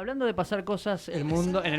Hablando de pasar cosas, en el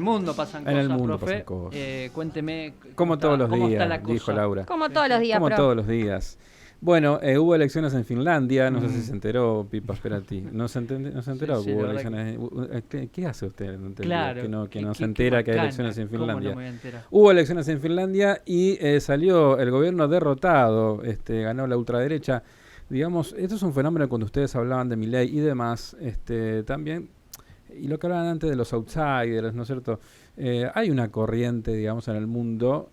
mundo pasan En cosas, el mundo profe. pasan cosas. Cuénteme Como todos los cómo está días, la cosa. dijo Laura. Como Sí, todos sí. los días, Como profe. todos los días. Bueno, hubo elecciones en Finlandia, no sé si Mm. se enteró, Pipa Sperati. ¿No se enteró Sí, que hubo la verdad elecciones? ¿Qué hace usted? No entendió, Claro. que no se entera que hay bacana, elecciones en ¿cómo no Finlandia. me voy a enterar? Hubo elecciones en Finlandia y salió el gobierno derrotado, ganó la ultraderecha. Digamos, esto es un fenómeno cuando ustedes hablaban de Milei y demás, también, y lo que hablaban antes de los outsiders, ¿no es cierto? Hay una corriente, digamos, en el mundo,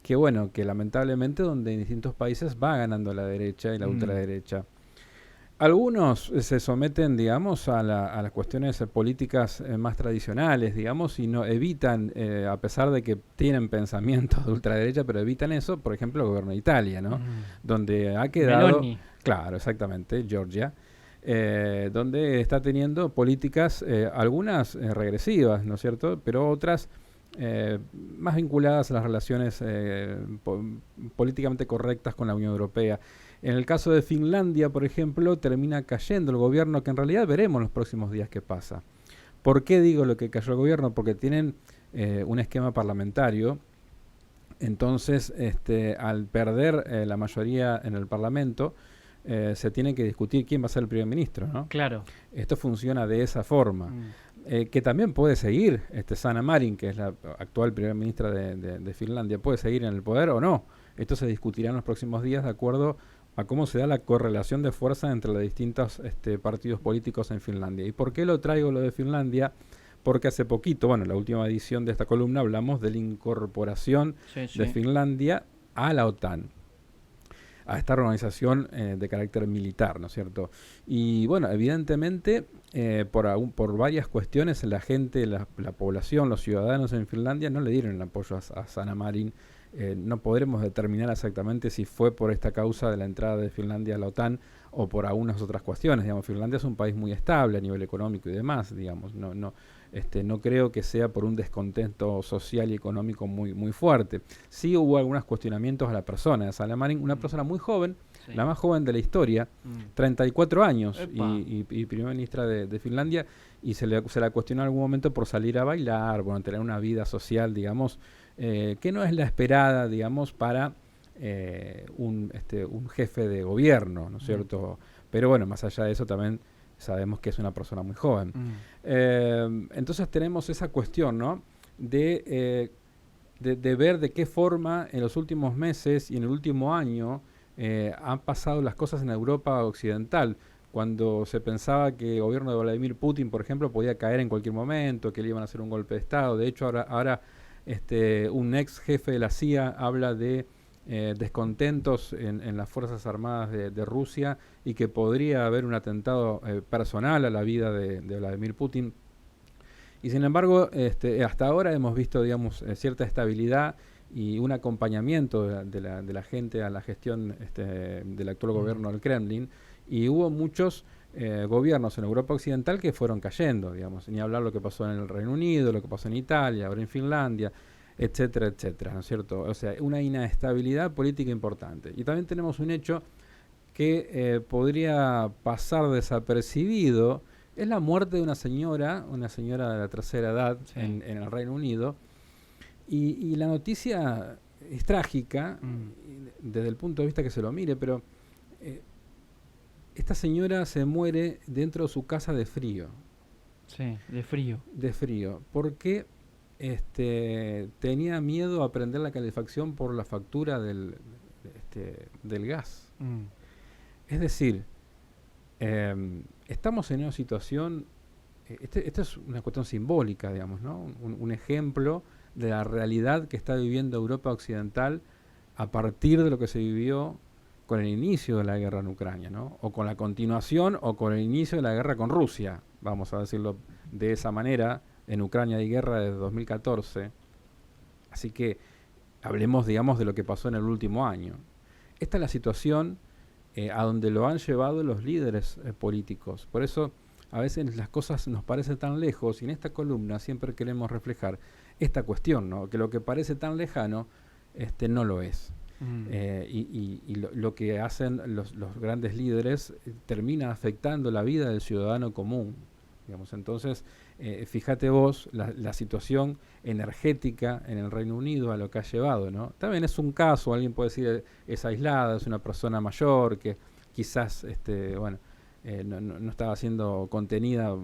que bueno, que lamentablemente donde en distintos países va ganando la derecha y la ultraderecha. Algunos se someten, digamos, a las cuestiones políticas más tradicionales, digamos, y no evitan, a pesar de que tienen pensamientos de ultraderecha, pero evitan eso, por ejemplo, el gobierno de Italia, ¿no? Donde ha quedado... Meloni. Claro, exactamente, Georgia, donde está teniendo políticas, algunas regresivas, ¿no es cierto?, pero otras más vinculadas a las relaciones políticamente correctas con la Unión Europea. En el caso de Finlandia, por ejemplo, termina cayendo el gobierno, que en realidad veremos en los próximos días qué pasa. ¿Por qué digo lo que cayó el gobierno? Porque tienen un esquema parlamentario. Entonces, al perder la mayoría en el Parlamento, se tiene que discutir quién va a ser el primer ministro, ¿no? Claro. Esto funciona de esa forma. Que también puede seguir, Sanna Marin, que es la actual primera ministra de Finlandia, puede seguir en el poder o no. Esto se discutirá en los próximos días de acuerdo a cómo se da la correlación de fuerza entre los distintos partidos políticos en Finlandia. ¿Y por qué lo traigo lo de Finlandia? Porque hace poquito, bueno, en la última edición de esta columna hablamos de la incorporación de Finlandia a la OTAN, a esta organización de carácter militar, ¿no es cierto? Y bueno, evidentemente, por varias cuestiones, la gente, la población, los ciudadanos en Finlandia no le dieron el apoyo a Sanna Marin. No podremos determinar exactamente si fue por esta causa de la entrada de Finlandia a la OTAN o por algunas otras cuestiones. Digamos, Finlandia es un país muy estable a nivel económico y demás, digamos, no creo que sea por un descontento social y económico muy fuerte. Sí hubo algunos cuestionamientos a la persona de Sanna Marin, una persona muy joven, la más joven de la historia, 34 años y primera ministra de Finlandia, y se la cuestionó en algún momento por salir a bailar, bueno, tener una vida social, digamos, que no es la esperada, digamos, para un jefe de gobierno, ¿no es cierto? Pero bueno, más allá de eso también sabemos que es una persona muy joven. Entonces tenemos esa cuestión, ¿no? De ver de qué forma en los últimos meses y en el último año han pasado las cosas en Europa occidental, cuando se pensaba que el gobierno de Vladimir Putin, por ejemplo, podía caer en cualquier momento, que le iban a hacer un golpe de Estado. De hecho, ahora un ex jefe de la CIA habla de descontentos en las Fuerzas Armadas de Rusia y que podría haber un atentado personal a la vida de Vladimir Putin. Y sin embargo, hasta ahora hemos visto, digamos, cierta estabilidad y un acompañamiento de la gente a la gestión del actual gobierno del Kremlin, y hubo muchos gobiernos en Europa Occidental que fueron cayendo, digamos, ni hablar lo que pasó en el Reino Unido, lo que pasó en Italia, ahora en Finlandia, etcétera, etcétera, ¿no es cierto? O sea, una inestabilidad política importante. Y también tenemos un hecho que podría pasar desapercibido, es la muerte de una señora de la tercera edad en el Reino Unido, y la noticia es trágica desde el punto de vista que se lo mire, pero esta señora se muere dentro de su casa de frío. Sí, de frío. De frío, porque tenía miedo a prender la calefacción por la factura del gas. Es decir, estamos en una situación, esta es una cuestión simbólica, digamos, ¿no? Un ejemplo de la realidad que está viviendo Europa Occidental a partir de lo que se vivió con el inicio de la guerra en Ucrania, ¿no? O con la continuación o con el inicio de la guerra con Rusia, vamos a decirlo de esa manera. En Ucrania hay guerra desde 2014, así que hablemos, digamos, de lo que pasó en el último año. Esta es la situación a donde lo han llevado los líderes políticos. Por eso a veces las cosas nos parecen tan lejos, y en esta columna siempre queremos reflejar esta cuestión, ¿no? Que lo que parece tan lejano no lo es. Y lo que hacen los grandes líderes termina afectando la vida del ciudadano común. digamos. Entonces, fíjate vos la situación energética en el Reino Unido a lo que ha llevado, ¿no? También es un caso, alguien puede decir es aislada, es una persona mayor que quizás, no estaba siendo contenida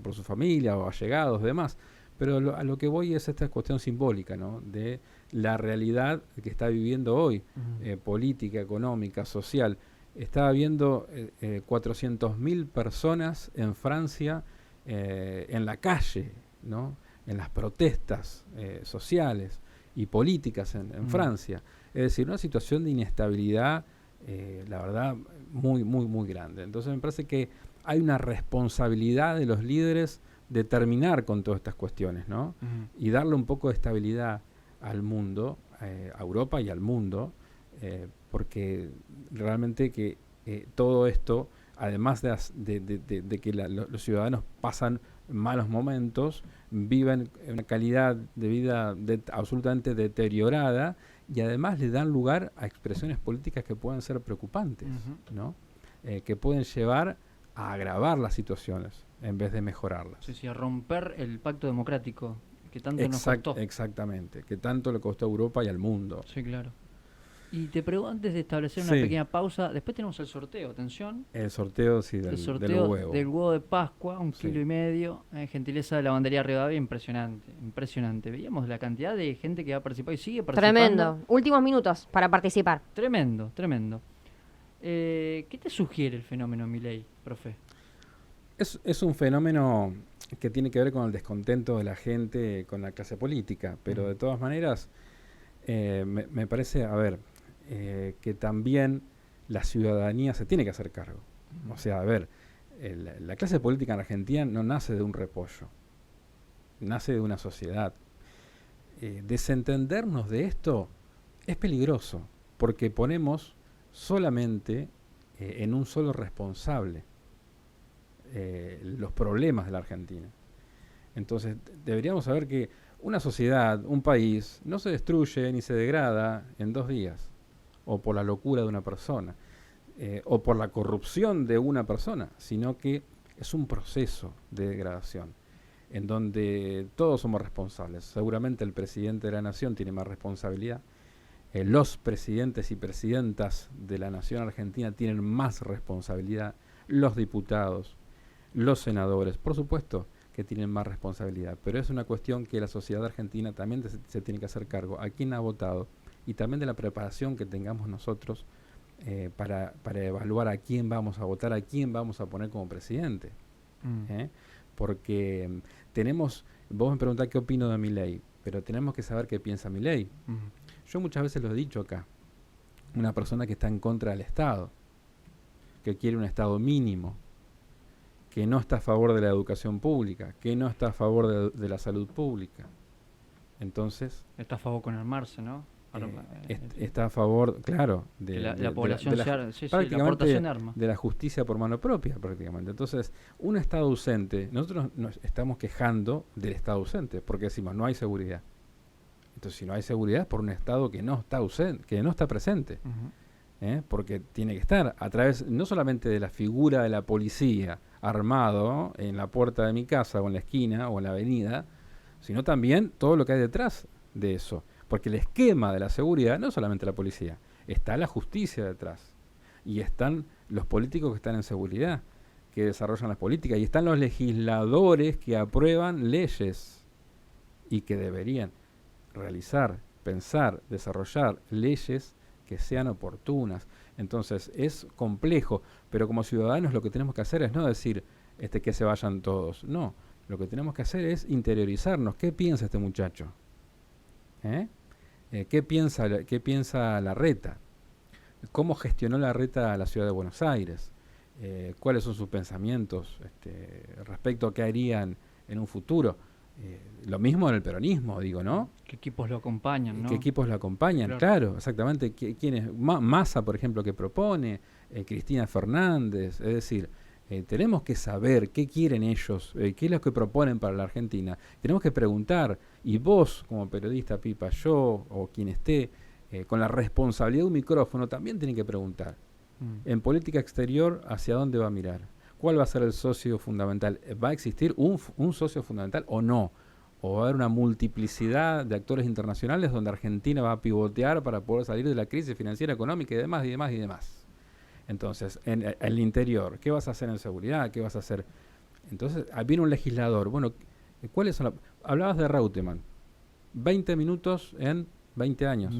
por su familia o allegados, demás. Pero a lo que voy es esta cuestión simbólica, ¿no? De la realidad que está viviendo hoy, política, económica, social. Estaba viendo 400.000 personas en Francia en la calle, ¿no? En las protestas sociales y políticas en Francia. Es decir, una situación de inestabilidad, la verdad, muy, muy, muy grande. Entonces me parece que hay una responsabilidad de los líderes de terminar con todas estas cuestiones, ¿no? Y darle un poco de estabilidad al mundo, a Europa y al mundo, porque realmente que todo esto, además de que los ciudadanos pasan malos momentos, viven una calidad de vida absolutamente deteriorada y además le dan lugar a expresiones políticas que pueden ser preocupantes, ¿no? Que pueden llevar a agravar las situaciones en vez de mejorarlas. Sí, a romper el pacto democrático que tanto nos costó. Exactamente, que tanto le costó a Europa y al mundo. Sí, claro. Y te pregunto, antes de establecer una pequeña pausa, después tenemos el sorteo, atención. El sorteo, sí, del huevo. Del huevo de Pascua, 1,5 kilos, gentileza de Lavandería Rivadavia, impresionante, impresionante. Veíamos la cantidad de gente que ha participado y sigue participando. Tremendo, últimos minutos para participar. Tremendo, tremendo. ¿Qué te sugiere el fenómeno Milei, profe? Es un fenómeno que tiene que ver con el descontento de la gente con la clase política, pero de todas maneras me parece, que también la ciudadanía se tiene que hacer cargo. O sea, la clase política en Argentina no nace de un repollo, nace de una sociedad. Desentendernos de esto es peligroso, porque ponemos solamente en un solo responsable los problemas de la Argentina. Entonces deberíamos saber que una sociedad, un país, no se destruye ni se degrada en 2 días, o por la locura de una persona, o por la corrupción de una persona, sino que es un proceso de degradación, en donde todos somos responsables. Seguramente el presidente de la nación tiene más responsabilidad, los presidentes y presidentas de la nación argentina tienen más responsabilidad, los diputados, los senadores, por supuesto que tienen más responsabilidad, pero es una cuestión que la sociedad argentina también se tiene que hacer cargo, a quién ha votado, y también de la preparación que tengamos nosotros para evaluar a quién vamos a votar, a quién vamos a poner como presidente. Porque vos me preguntás qué opino de Milei, pero tenemos que saber qué piensa Milei. Yo muchas veces lo he dicho acá, una persona que está en contra del Estado, que quiere un Estado mínimo, que no está a favor de la educación pública, que no está a favor de la salud pública. Entonces... Está a favor con armarse, ¿no? Está a favor, claro, de la población, prácticamente la aportación de armas. De la justicia por mano propia, prácticamente. Entonces, un Estado ausente, nosotros nos estamos quejando del Estado ausente, porque decimos, no hay seguridad. Entonces, si no hay seguridad es por un Estado que no está ausente, que no está presente. Porque tiene que estar a través, no solamente de la figura de la policía armado en la puerta de mi casa o en la esquina o en la avenida, sino también todo lo que hay detrás de eso. Porque el esquema de la seguridad no es solamente la policía, está la justicia detrás. Y están los políticos que están en seguridad, que desarrollan las políticas. Y están los legisladores que aprueban leyes y que deberían realizar, pensar, desarrollar leyes que sean oportunas. Entonces es complejo, pero como ciudadanos lo que tenemos que hacer es no decir que se vayan todos. No, lo que tenemos que hacer es interiorizarnos. ¿Qué piensa este muchacho? ¿Qué piensa Larreta? ¿Cómo gestionó Larreta a la ciudad de Buenos Aires? ¿Cuáles son sus pensamientos respecto a qué harían en un futuro? Lo mismo en el peronismo, digo, ¿no? ¿Qué equipos lo acompañan, no? ¿Qué equipos lo acompañan? Claro, exactamente. ¿Quién es? Massa, por ejemplo, que propone, Cristina Fernández, es decir... tenemos que saber qué quieren ellos, qué es lo que proponen para la Argentina. Tenemos que preguntar, y vos como periodista, Pipa, yo o quien esté, con la responsabilidad de un micrófono, también tienen que preguntar. En política exterior, ¿hacia dónde va a mirar? ¿Cuál va a ser el socio fundamental? ¿Va a existir un socio fundamental o no? ¿O va a haber una multiplicidad de actores internacionales donde Argentina va a pivotear para poder salir de la crisis financiera, económica y demás, y demás, y demás? Entonces, en el interior, ¿qué vas a hacer en seguridad? ¿Qué vas a hacer? Entonces, viene un legislador. Bueno, ¿cuáles son hablabas de Reutemann. 20 minutos en 20 años.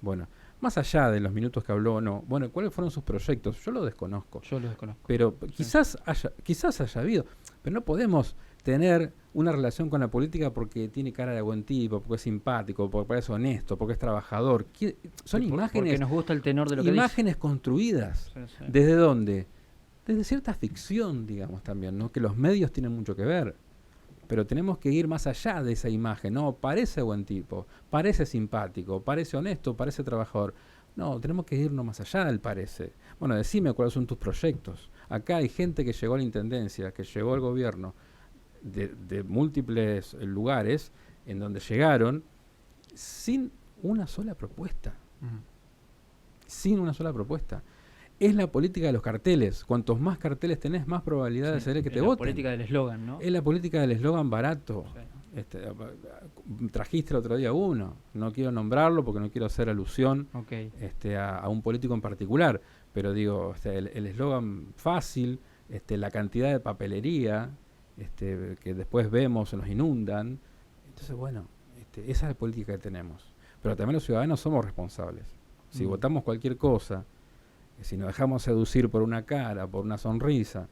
Bueno, más allá de los minutos que habló o no, bueno, ¿cuáles fueron sus proyectos? Yo lo desconozco. Pero quizás haya habido. Pero no podemos tener una relación con la política porque tiene cara de buen tipo, porque es simpático, porque es honesto, porque es trabajador. Son imágenes. Porque nos gusta el tenor de lo que imágenes construidas. ¿Desde dónde? Desde cierta ficción, digamos, también, ¿no? Que los medios tienen mucho que ver. Pero tenemos que ir más allá de esa imagen, ¿no? Parece buen tipo, parece simpático, parece honesto, parece trabajador. No, tenemos que irnos más allá del parece. Bueno, decime cuáles son tus proyectos. Acá hay gente que llegó a la intendencia, que llegó al gobierno de múltiples lugares en donde llegaron sin una sola propuesta. Sin una sola propuesta. Es la política de los carteles. Cuantos más carteles tenés, más probabilidad de ser que te voten. Es la política del eslogan, ¿no? Es la política del eslogan barato. Trajiste el otro día uno. No quiero nombrarlo porque no quiero hacer alusión a un político en particular. Pero digo, el eslogan fácil, la cantidad de papelería que después vemos, nos inundan. Entonces, bueno, esa es la política que tenemos. Pero también los ciudadanos somos responsables. Si votamos cualquier cosa, si nos dejamos seducir por una cara, por una sonrisa,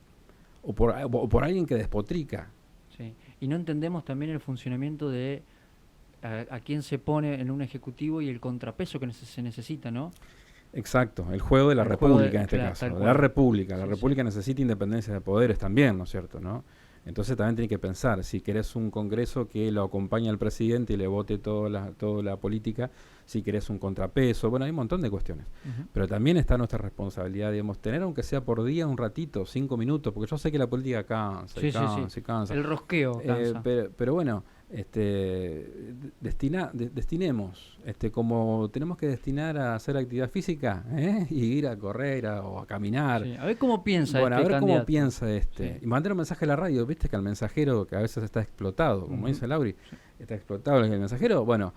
o por alguien que despotrica. Sí. Y no entendemos también el funcionamiento de a quién se pone en un ejecutivo y el contrapeso que se necesita, ¿no? Exacto, el juego de la República en este caso. La República necesita independencia de poderes también, ¿no es cierto? ¿No? Entonces también tiene que pensar, si querés un Congreso que lo acompañe al presidente y le vote toda la política, si querés un contrapeso, bueno, hay un montón de cuestiones. Pero también está nuestra responsabilidad, digamos, tener aunque sea por día un ratito, 5 minutos, porque yo sé que la política cansa, cansa. El rosqueo cansa. Pero bueno, destinemos, como tenemos que destinar a hacer actividad física, y ir a correr o a caminar. A ver cómo piensa a ver candidato. Cómo piensa y mandar un mensaje a la radio. Viste que al mensajero, que a veces está explotado, como dice Lauri, está explotado el mensajero. Bueno,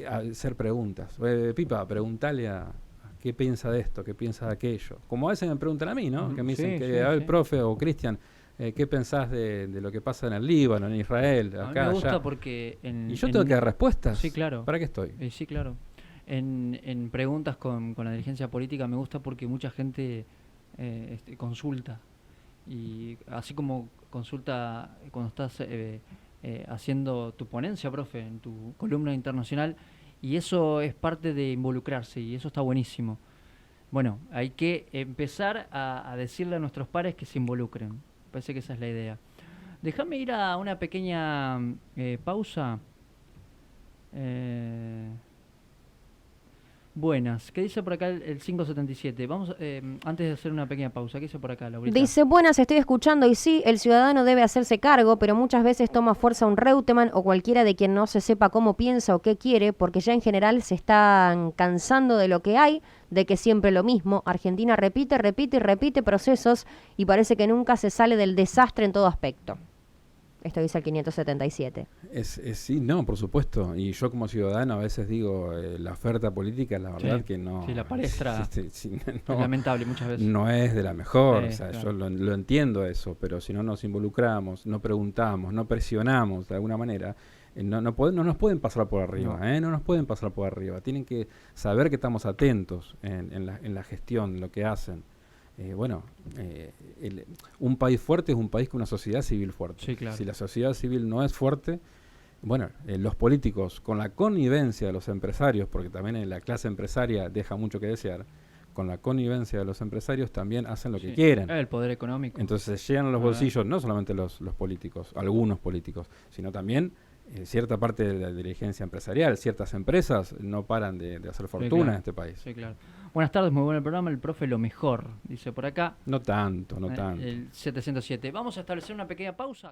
hacer preguntas. Pipa, preguntale a qué piensa de esto, qué piensa de aquello. Como a veces me preguntan a mí, ¿no? Que me dicen a ver, profe o Cristian, ¿qué pensás de lo que pasa en el Líbano, en Israel, acá, a mí me gusta allá? Porque y yo tengo que dar respuestas. Sí, claro. ¿Para qué estoy? Sí, claro. En preguntas con la dirigencia política me gusta porque mucha gente consulta. Y así como consulta cuando estás haciendo tu ponencia, profe, en tu columna internacional, y eso es parte de involucrarse, y eso está buenísimo. Bueno, hay que empezar a decirle a nuestros pares que se involucren. Parece que esa es la idea. Déjame ir a una pequeña pausa. Buenas. ¿Qué dice por acá el 577? Vamos, antes de hacer una pequeña pausa, ¿qué dice por acá, Laurita? Dice, buenas, estoy escuchando y sí, el ciudadano debe hacerse cargo, pero muchas veces toma fuerza un Reutemann o cualquiera de quien no se sepa cómo piensa o qué quiere, porque ya en general se están cansando de lo que hay, de que siempre lo mismo. Argentina repite procesos y parece que nunca se sale del desastre en todo aspecto. Esto dice el 577. Sí, no, por supuesto. Y yo como ciudadano a veces digo, la oferta política, la verdad que no... Sí, la palestra es lamentable muchas veces. No es de la mejor, claro. Yo lo entiendo eso, pero si no nos involucramos, no preguntamos, no presionamos de alguna manera, no nos pueden pasar por arriba, no nos pueden pasar por arriba. Tienen que saber que estamos atentos en la gestión, en lo que hacen. Un país fuerte es un país con una sociedad civil fuerte. Sí, claro. Si la sociedad civil no es fuerte, los políticos, con la connivencia de los empresarios, porque también la clase empresaria deja mucho que desear, con la connivencia de los empresarios también hacen lo que quieren. El poder económico. Entonces llegan a los bolsillos no solamente los políticos, algunos políticos, sino también cierta parte de la dirigencia empresarial. Ciertas empresas no paran de hacer fortuna en este país. Sí, claro. Buenas tardes, muy bueno el programa. El profe lo mejor, dice por acá. No tanto. El 707. Vamos a establecer una pequeña pausa.